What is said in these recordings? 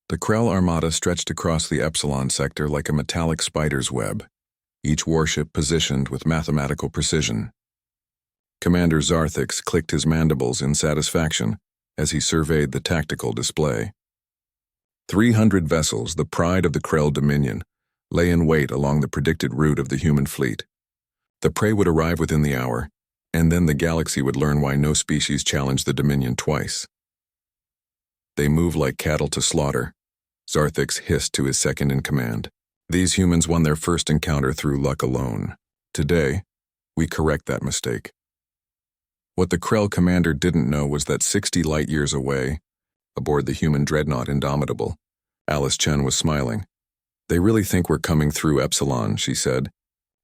The Krell armada stretched across the Epsilon sector like a metallic spider's web, each warship positioned with mathematical precision. Commander Zarthix clicked his mandibles in satisfaction as he surveyed the tactical display. 300 vessels, the pride of the Krell Dominion, lay in wait along the predicted route of the human fleet. The prey would arrive within the hour, and then the galaxy would learn why no species challenged the Dominion twice. They move like cattle to slaughter, Zarthix hissed to his second-in-command. These humans won their first encounter through luck alone. Today, we correct that mistake. What the Krell commander didn't know was that 60 light-years away, aboard the human dreadnought Indomitable, Alice Chen was smiling. "They really think we're coming through Epsilon," she said,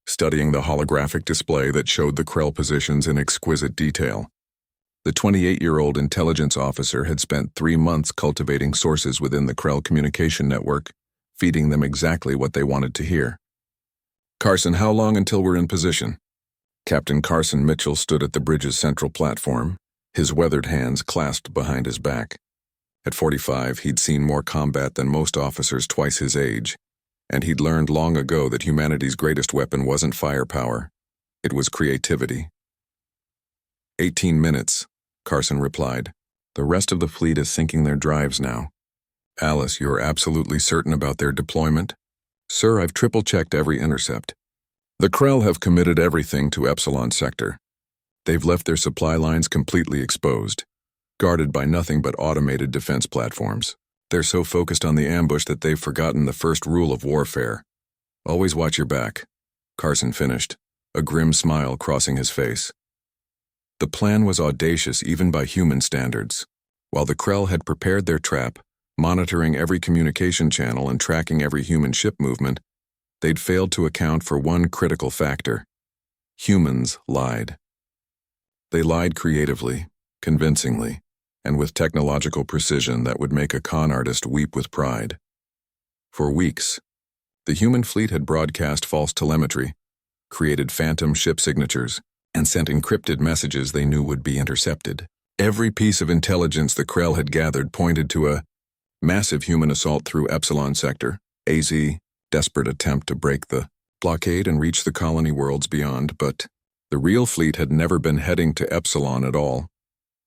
studying the holographic display that showed the Krell positions in exquisite detail. The 28-year-old intelligence officer had spent 3 months cultivating sources within the Krell communication network, feeding them exactly what they wanted to hear. "Carson, how long until we're in position?" Captain Carson Mitchell stood at the bridge's central platform, his weathered hands clasped behind his back. At 45, he'd seen more combat than most officers twice his age, and he'd learned long ago that humanity's greatest weapon wasn't firepower, it was creativity. 18 minutes, Carson replied. "The rest of the fleet is syncing their drives now." "Alice, you're absolutely certain about their deployment?" "Sir, I've triple-checked every intercept. The Krell have committed everything to Epsilon Sector. They've left their supply lines completely exposed, guarded by nothing but automated defense platforms. They're so focused on the ambush that they've forgotten the first rule of warfare. Always watch your back," Carson finished, a grim smile crossing his face. The plan was audacious even by human standards. While the Krell had prepared their trap, monitoring every communication channel and tracking every human ship movement, they'd failed to account for one critical factor. Humans lied. They lied creatively, convincingly, and with technological precision that would make a con artist weep with pride. For weeks, the human fleet had broadcast false telemetry, created phantom ship signatures, and sent encrypted messages they knew would be intercepted. Every piece of intelligence the Krell had gathered pointed to a massive human assault through Epsilon Sector, AZ, desperate attempt to break the blockade and reach the colony worlds beyond, but the real fleet had never been heading to Epsilon at all.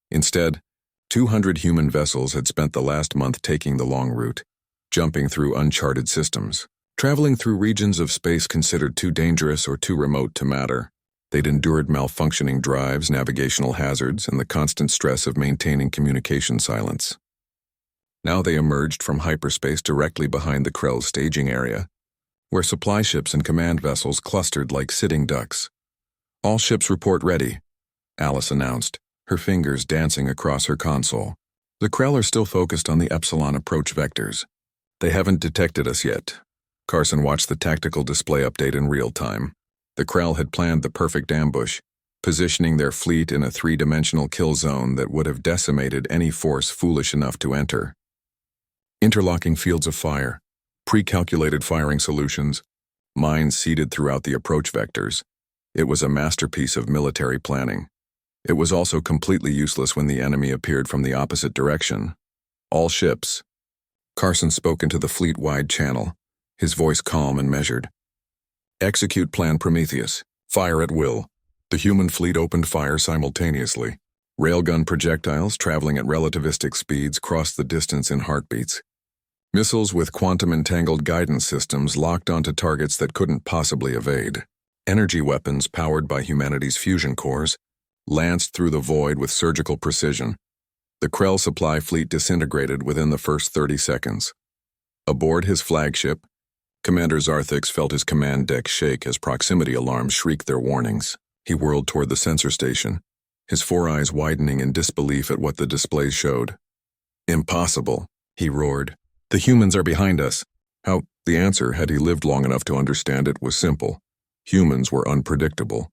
Instead, 200 human vessels had spent the last month taking the long route, jumping through uncharted systems, traveling through regions of space considered too dangerous or too remote to matter. They'd endured malfunctioning drives, navigational hazards, and the constant stress of maintaining communication silence. Now they emerged from hyperspace directly behind the Krell's staging area, where supply ships and command vessels clustered like sitting ducks. "All ships report ready," Alice announced, her fingers dancing across her console. "The Krell are still focused on the Epsilon approach vectors. They haven't detected us yet." Carson watched the tactical display update in real time. The Krell had planned the perfect ambush, positioning their fleet in a 3-dimensional kill zone that would have decimated any force foolish enough to enter. Interlocking fields of fire, pre-calculated firing solutions, mines seeded throughout the approach vectors. It was a masterpiece of military planning. It was also completely useless when the enemy appeared from the opposite direction. "All ships." Carson spoke into the fleet-wide channel, his voice calm and measured. "Execute Plan Prometheus. Fire at will." The human fleet opened fire simultaneously. Railgun projectiles traveling at relativistic speeds crossed the distance in heartbeats. Missiles with quantum-entangled guidance systems locked onto targets that couldn't possibly evade. Energy weapons powered by humanity's fusion cores lanced through the void with surgical precision. The Krell supply fleet disintegrated within the first 30 seconds. Aboard his flagship, Commander Zarthix felt his command deck shake as proximity alarms shrieked their warnings. He whirled toward the sensor station, his 4 eyes widening in disbelief at what the displays showed. "Impossible," he roared. "The humans are behind us." How? The answer, had he lived long enough to understand it, was simple. Humans were unpredictable.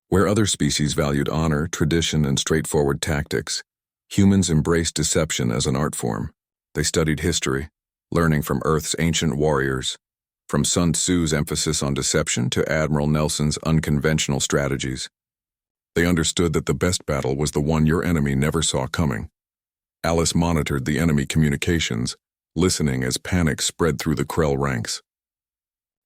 Where other species valued honor, tradition, and straightforward tactics, humans embraced deception as an art form. They studied history, learning from Earth's ancient warriors, from Sun Tzu's emphasis on deception to Admiral Nelson's unconventional strategies. They understood that the best battle was the one your enemy never saw coming. Alice monitored the enemy communications, listening as panic spread through the Krell ranks.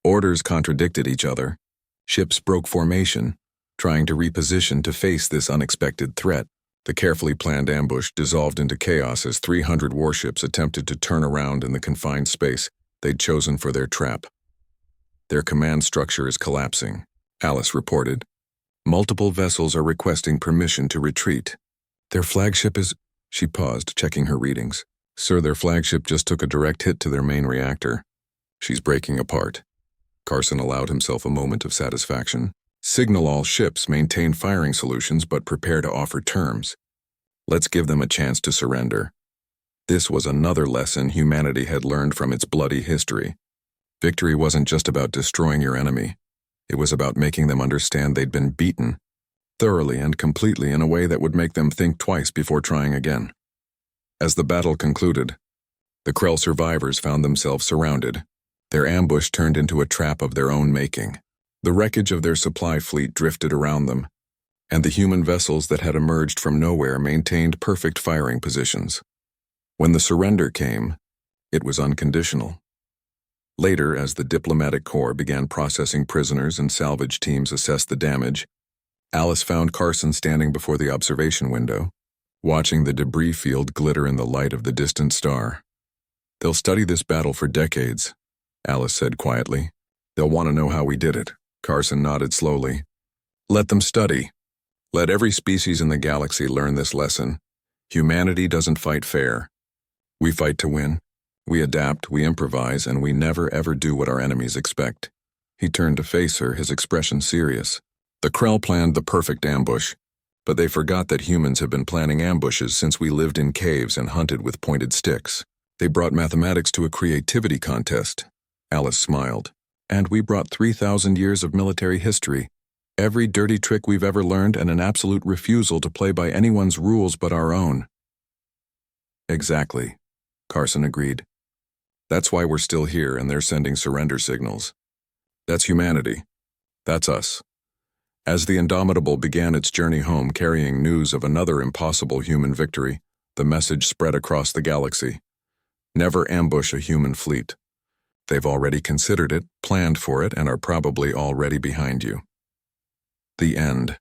Orders contradicted each other. Ships broke formation, trying to reposition to face this unexpected threat. The carefully planned ambush dissolved into chaos as 300 warships attempted to turn around in the confined space they'd chosen for their trap. Their command structure is collapsing, Alice reported. Multiple vessels are requesting permission to retreat. Their flagship is... She paused, checking her readings. Sir, their flagship just took a direct hit to their main reactor. She's breaking apart. Carson allowed himself a moment of satisfaction. Signal all ships maintain firing solutions but prepare to offer terms. Let's give them a chance to surrender. This was another lesson humanity had learned from its bloody history. Victory wasn't just about destroying your enemy. It was about making them understand they'd been beaten, thoroughly and completely in a way that would make them think twice before trying again. As the battle concluded, the Krell survivors found themselves surrounded. Their ambush turned into a trap of their own making. The wreckage of their supply fleet drifted around them, and the human vessels that had emerged from nowhere maintained perfect firing positions. When the surrender came, it was unconditional. Later, as the diplomatic corps began processing prisoners and salvage teams assessed the damage, Alice found Carson standing before the observation window, watching the debris field glitter in the light of the distant star. They'll study this battle for decades, Alice said quietly. They'll want to know how we did it. Carson nodded slowly. Let them study. Let every species in the galaxy learn this lesson. Humanity doesn't fight fair. We fight to win. We adapt, we improvise, and we never ever do what our enemies expect. He turned to face her, his expression serious. The Krell planned the perfect ambush, but they forgot that humans have been planning ambushes since we lived in caves and hunted with pointed sticks. They brought mathematics to a creativity contest. Alice smiled. And we brought 3,000 years of military history, every dirty trick we've ever learned and an absolute refusal to play by anyone's rules but our own. Exactly, Carson agreed. That's why we're still here and they're sending surrender signals. That's humanity. That's us. As the Indomitable began its journey home carrying news of another impossible human victory, the message spread across the galaxy. Never ambush a human fleet. They've already considered it, planned for it, and are probably already behind you. The end.